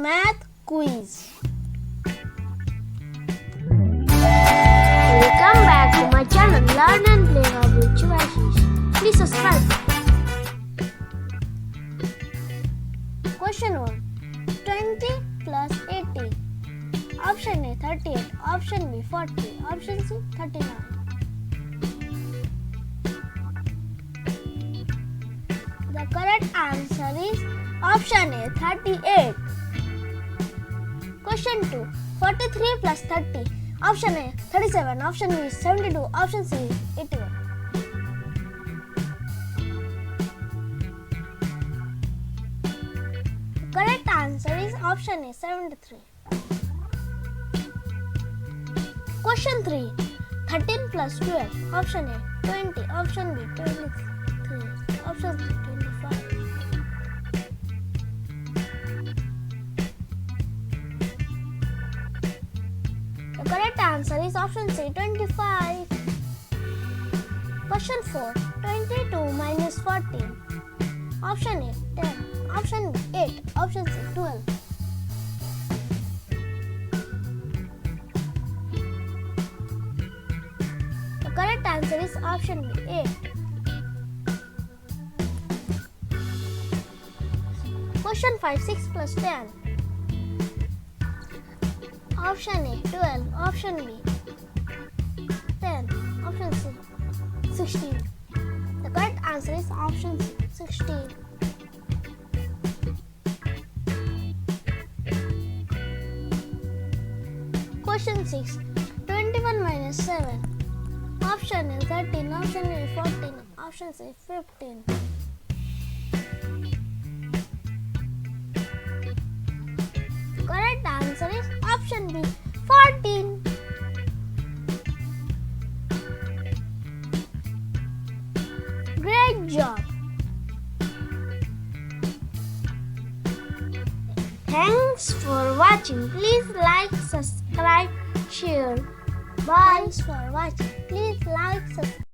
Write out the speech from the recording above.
math quiz. Welcome back to my channel Learn and Play with Shibasish. Please subscribe. Question 1. 20 plus 80. Option A 38, option B 40, option C 39. The correct answer is option A 38. Question 2. 43 plus 30. Option A 37, option B 72, option C 81. The correct answer is option A 73. Question 3. 13 plus 12. Option A 20, option B 23, option C 25. The correct answer is option C 25. Question 4. 22 minus 14. Option A 10, option B 8, option C 12. The correct answer is option B 8. Question 5. 6 plus 10. Option A 12, option B 10, option C 16. The correct answer is option C 16. Question 6. 21 minus 7. Option A 13, option B 14, option C 15. Correct answer is option B 14. Great job. Thanks for watching. Please like, subscribe, share. Bye. Thanks for watching. Please like, subscribe.